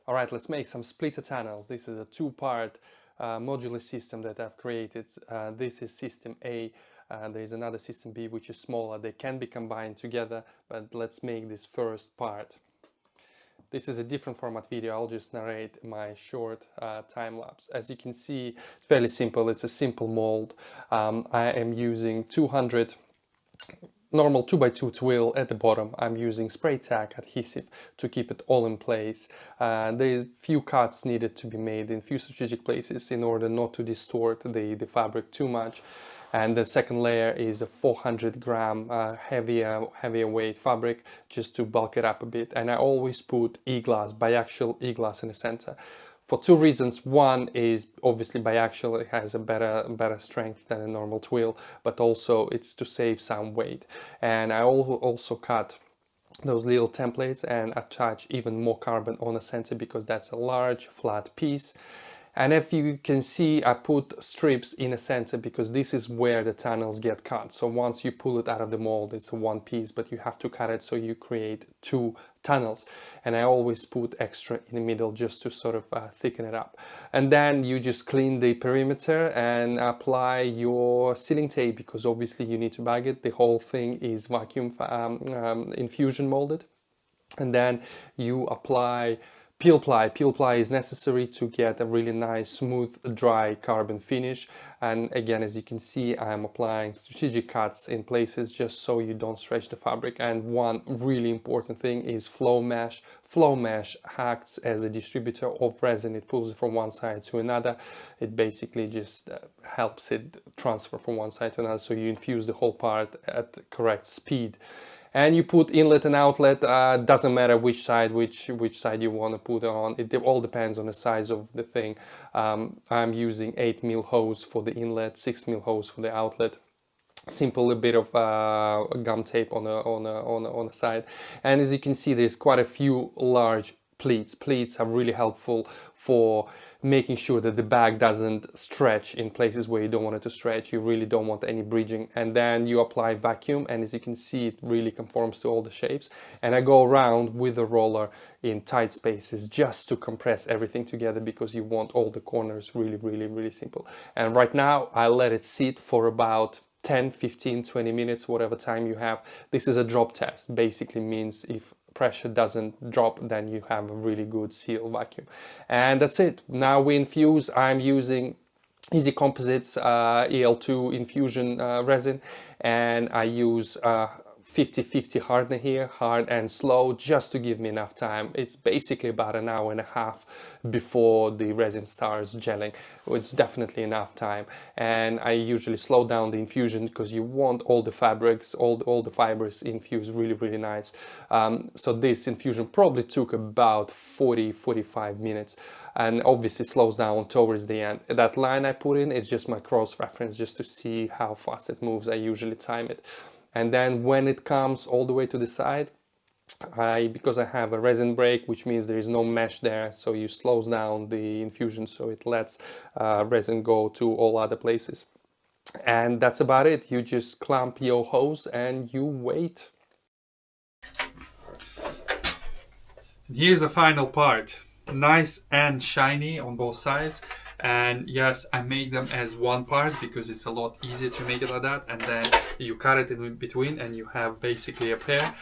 All right, let's make some splitter tunnels. This is a two-part modular system that I've created. This is system A. There is another system B which is smaller. They can be combined together, but let's make this first part. This is a different format video. I'll just narrate my short time lapse. As you can see, it's fairly simple. It's a simple mold. I am using 200 normal 2x2 twill at the bottom. I'm using spray tack adhesive to keep it all in place. There are few cuts needed to be made in few strategic places in order not to distort the fabric too much. And the second layer is a 400 gram heavier weight fabric just to bulk it up a bit. And I always put e-glass, biaxial e-glass in the center. For two reasons. One is obviously biaxial, it has a better strength than a normal twill, but also it's to save some weight. And I also cut those little templates and attach even more carbon on the center because that's a large flat piece. And if you can see, I put strips in the center because this is where the tunnels get cut. So once you pull it out of the mold, it's a one piece, but you have to cut it so you create two tunnels. And I always put extra in the middle just to sort of thicken it up. And then you just clean the perimeter and apply your sealing tape because obviously you need to bag it. The whole thing is vacuum infusion molded. And then you apply peel ply. Peel ply is necessary to get a really nice, smooth, dry carbon finish. And again, as you can see, I'm applying strategic cuts in places just so you don't stretch the fabric. And one really important thing is flow mesh. Flow mesh acts as a distributor of resin. It pulls it from one side to another. It basically just helps it transfer from one side to another, so you infuse the whole part at the correct speed. And you put inlet and outlet, doesn't matter which side you want to put on. It all depends on the size of the thing. I'm using 8mm hose for the inlet, 6mm hose for the outlet. Simple, a bit of gum tape on the side. And as you can see, there's quite a few large pleats. Pleats are really helpful for making sure that the bag doesn't stretch in places where you don't want it to stretch. You really don't want any bridging. And then you apply vacuum, and as you can see, it really conforms to all the shapes. And I go around with the roller in tight spaces just to compress everything together because you want all the corners really simple. And right now I let it sit for about 10, 15, 20 minutes, whatever time you have. This is a drop test. Basically means if pressure doesn't drop, then you have a really good seal vacuum. And that's it. Now we infuse. I'm using Easy Composites EL2 infusion resin, and I use 50-50 hardener here, hard and slow, just to give me enough time. It's basically about an hour and a half before the resin starts gelling. It's definitely enough time. And I usually slow down the infusion because you want all the fabrics, all the fibers infused really nice. So this infusion probably took about 40-45 minutes, and obviously slows down towards the end. That line I put in is just my cross reference, just to see how fast it moves. I usually time it. And then when it comes all the way to the side, because I have a resin break, which means there is no mesh there, so you slows down the infusion so it lets resin go to all other places. And that's about it. You just clamp your hose and you wait. Here's the final part. Nice and shiny on both sides. And yes, I make them as one part because it's a lot easier to make it like that, and then you cut it in between and you have basically a pair.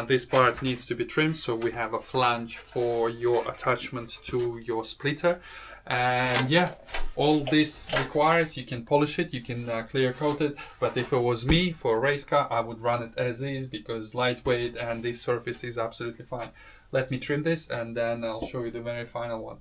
This part needs to be trimmed, so we have a flange for your attachment to your splitter. And yeah, all this requires, you can polish it, you can clear coat it, but if it was me for a race car, I would run it as is because lightweight and this surface is absolutely fine. Let me trim this and then I'll show you the very final one.